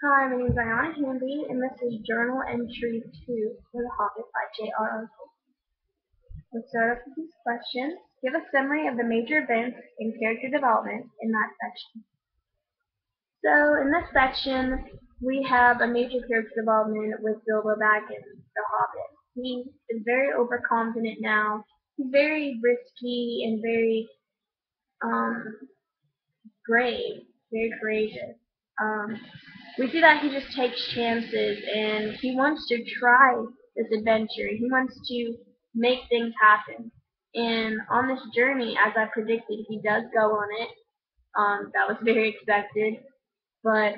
Hi, my name is Ayana Handy, and this is Journal Entry 2 for The Hobbit by J.R.R. Let's start off with these questions. Give a summary of the major events and character development in that section. So, in this section, we have a major character development with Bilbo Baggins, the Hobbit. He is very overconfident now. He's very risky and very um, brave, very courageous. Um, we see that he just takes chances and he wants to try this adventure. He wants to make things happen. And on this journey, as I predicted, he does go on it. That was very expected. But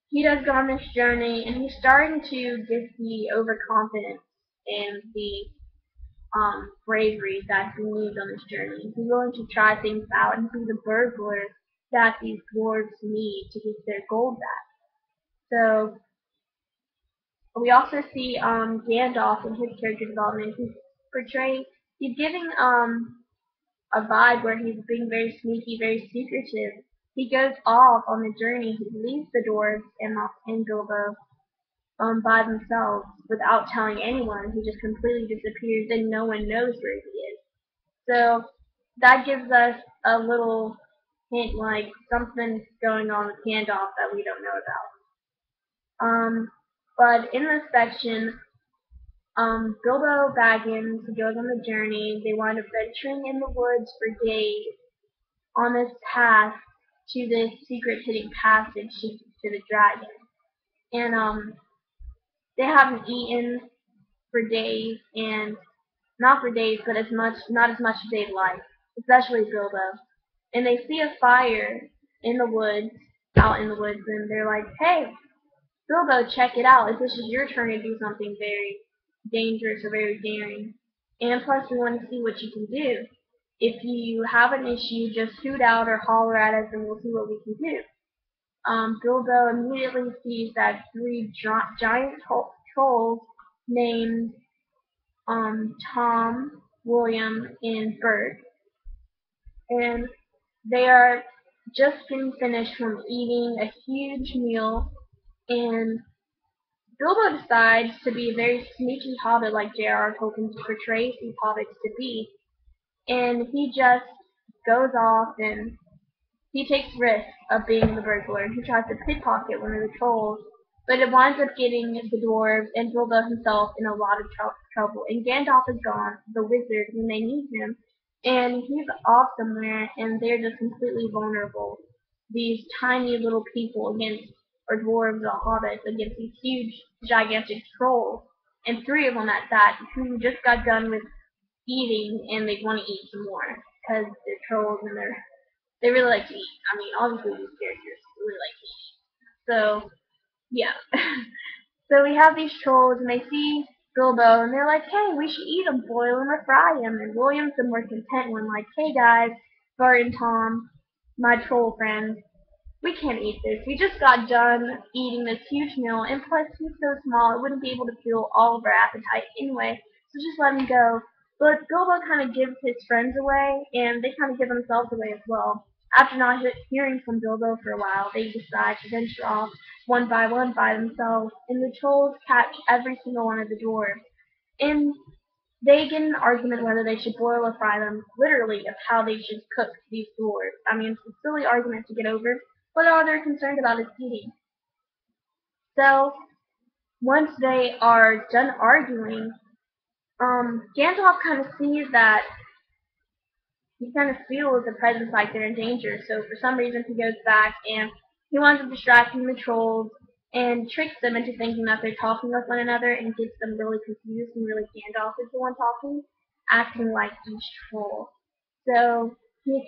he does go on this journey and he's starting to get the overconfidence and the bravery that he needs on this journey. He's willing to try things out and be the burglar that these dwarves need to get their gold back. So we also see Gandalf in his character development. He's giving a vibe where he's being very sneaky, very secretive. He goes off on the journey. He leaves the dwarves and Bilbo by themselves without telling anyone. He just completely disappears and no one knows where he is. So that gives us a little hint like something's going on with Gandalf that we don't know about. But in this section, Bilbo Baggins goes on the journey. They wind up venturing in the woods for days on this path to this secret hidden passage to the dragon. And they haven't eaten for days, and not for days, but not as much as they'd like, especially Bilbo. And they see a fire in the woods, out in the woods, and they're like, "Hey, Bilbo, check it out. If this is your turn to do something very dangerous or very daring. And plus, we want to see what you can do. If you have an issue, just hoot out or holler at us, and we'll see what we can do." Bilbo immediately sees that three giant trolls named Tom, William, and Bert, and they are just getting finished from eating a huge meal, and Bilbo decides to be a very sneaky hobbit like J.R.R. Tolkien portrays these hobbits to be, and he just goes off and he takes risks of being the burglar. He tries to pickpocket one of the trolls, but it winds up getting the dwarves and Bilbo himself in a lot of trouble. And Gandalf is gone, the wizard, when they need him, and he's off somewhere, and they're just completely vulnerable. These tiny little people against, or dwarves or hobbits, against these huge, gigantic trolls, and three of them at that, who just got done with eating, and they want to eat some more because they're trolls and they really like to eat. I mean, obviously these characters really like to eat. So yeah. So we have these trolls, and they see Bilbo, and they're like, "Hey, we should eat him, boil him, or fry him." And William's the more content one, like, "Hey guys, Bart and Tom, my troll friends, we can't eat this. We just got done eating this huge meal, and plus he's so small, it wouldn't be able to fuel all of our appetite anyway, so just let him go." But Bilbo kind of gives his friends away, and they kind of give themselves away as well. After not hearing from Bilbo for a while, they decide to venture off one by themselves, and the trolls catch every single one of the dwarves. And they get in an argument whether they should boil or fry them, literally, of how they should cook these dwarves. I mean, it's a silly argument to get over, but all they're concerned about is eating. So, once they are done arguing, Gandalf kind of sees that he kind of feels the presence like they're in danger. So for some reason he goes back and he winds up distracting the trolls and tricks them into thinking that they're talking with one another and gets them really confused and really Gandalf is the one talking, acting like each troll. So he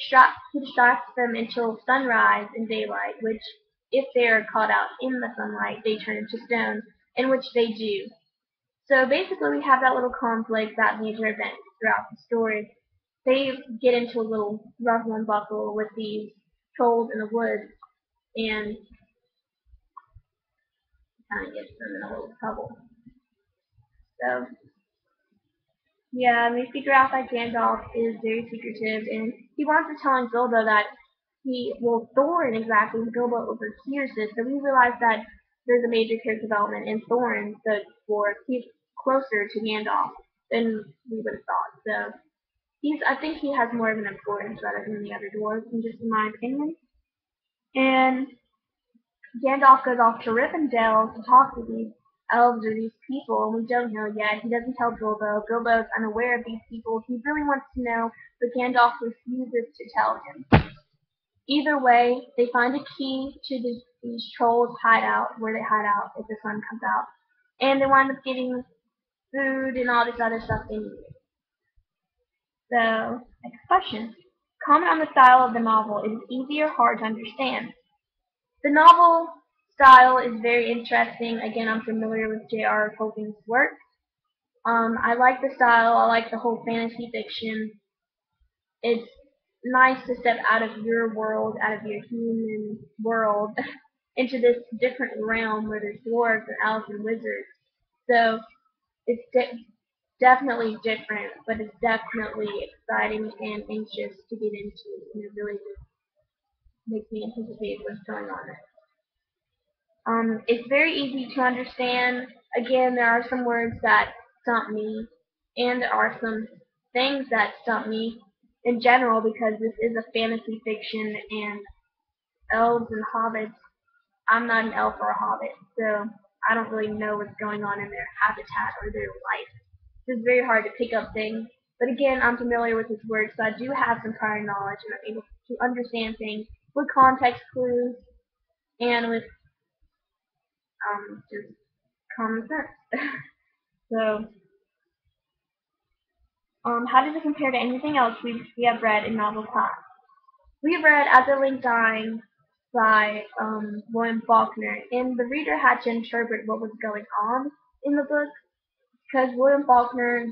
distracts them until sunrise and daylight, which if they are caught out in the sunlight, they turn into stone, in which they do. So basically we have that little conflict, that major event throughout the story. They get into a little ruffle and buckle with these trolls in the woods and kind of gets them in a little trouble. So yeah, we figure out that Gandalf is very secretive and he wants to tell Bilbo that Thorin exactly, Bilbo overhears this, so we realize that there's a major character development in Thorin, the dwarf. He's closer to Gandalf than we would have thought. So I think he has more of an importance rather than the other dwarves, just in my opinion. And Gandalf goes off to Rivendell to talk to these elves or these people, and we don't know yet. He doesn't tell Bilbo. Bilbo's unaware of these people. He really wants to know, but Gandalf refuses to tell him. Either way, they find a key to these trolls' hideout, where they hide out if the sun comes out, and they wind up getting food and all this other stuff they need. So, next question. Comment on the style of the novel. Is it easy or hard to understand? The novel style is very interesting. Again, I'm familiar with J.R.R. Tolkien's work. I like the style. I like the whole fantasy fiction. It's nice to step out of your world, out of your human world, into this different realm where there's dwarves and elves and wizards. So it's definitely different, but it's definitely exciting and anxious to get into, and it really just makes me anticipate what's going on next. It's very easy to understand. Again, there are some words that stump me, and there are some things that stump me in general because this is a fantasy fiction and elves and hobbits. I'm not an elf or a hobbit, so I don't really know what's going on in their habitat or their life. It's very hard to pick up things. But again, I'm familiar with his work, so I do have some prior knowledge and I'm able to understand things with context clues and with just common sense. So, how does it compare to anything else we have read in novel class? We have read As I Lay Dying by William Faulkner, and the reader had to interpret what was going on in the book because William Faulkner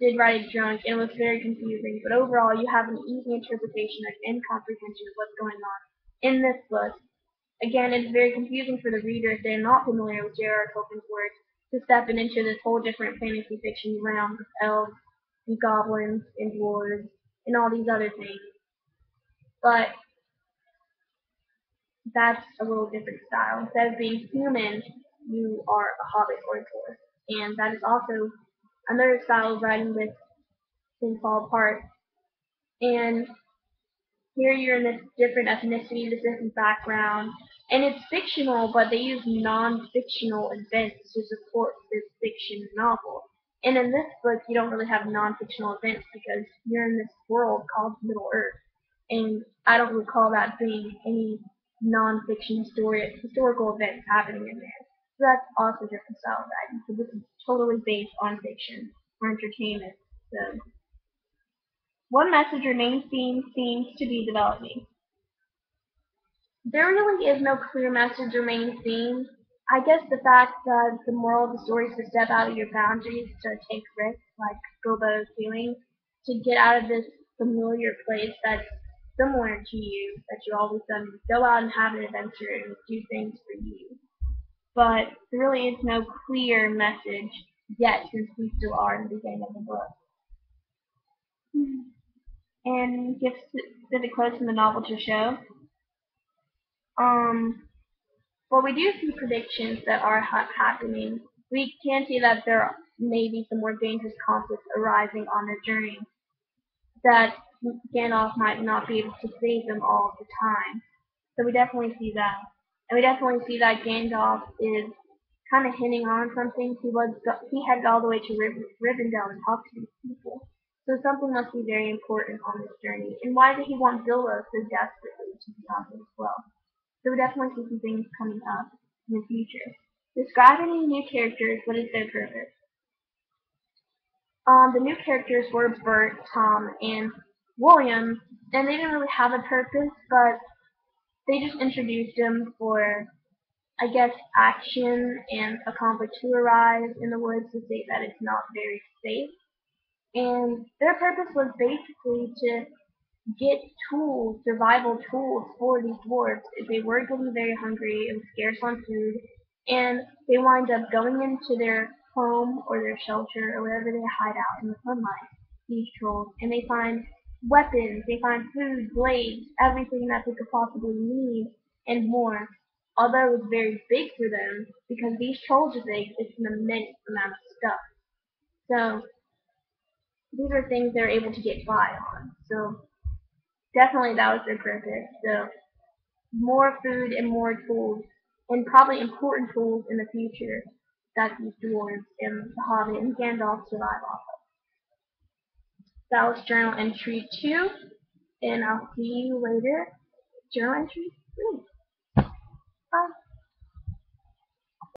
did write it drunk and it was very confusing, but overall you have an easy interpretation and comprehension of what's going on in this book. Again, it's very confusing for the reader if they're not familiar with J.R.R. Tolkien's work to step into this whole different fantasy fiction realm of elves and goblins and dwarves and all these other things. But that's a little different style. Instead of being human, you are a hobbit or a dwarf. And that is also another style of writing with Things Fall Apart. And here you're in this different ethnicity, this different background, and it's fictional, but they use non-fictional events to support this fiction novel. And in this book, you don't really have non-fictional events because you're in this world called Middle Earth, and I don't recall that being any non-fiction historical events happening in there. So that's also a different style of writing. So this is totally based on fiction or entertainment. So what message or main theme seems to be developing? There really is no clear message or main theme. I guess the fact that the moral of the story is to step out of your boundaries, to take risks, like Bilbo is doing, to get out of this familiar place that's similar to you, that you always done, go out and have an adventure and do things for you. But there really is no clear message yet, since we still are in the beginning of the book. And give specific quotes from the novel to show. Well, we do see predictions that are happening. We can see that there may be some more dangerous conflicts arising on their journey, that Gandalf might not be able to save them all the time. So we definitely see that. And we definitely see that Gandalf is kind of hinting on something. He headed all the way to Rivendell to talk to these people. So something must be very important on this journey. And why did he want Bilbo so desperately to be on it as well? So we definitely see some things coming up in the future. Describe any new characters. What is their purpose? The new characters were Bert, Tom, and William, and they didn't really have a purpose, but they just introduced them for, I guess, action and a conflict to arise in the woods to state that it's not very safe. And their purpose was basically to get tools, survival tools for these dwarves. They were getting very hungry and scarce on food, and they wind up going into their home or their shelter or wherever they hide out in the sunlight, these trolls, and they find weapons, they find food, blades, everything that they could possibly need, and more. Although it was very big for them, because these soldiers eggs, it's an immense amount of stuff. So these are things they're able to get by on. So definitely that was their purpose. So more food and more tools, and probably important tools in the future that these dwarves and the Hobbit and Gandalf survive off of. That was journal entry 2, and I'll see you later. Journal entry 3.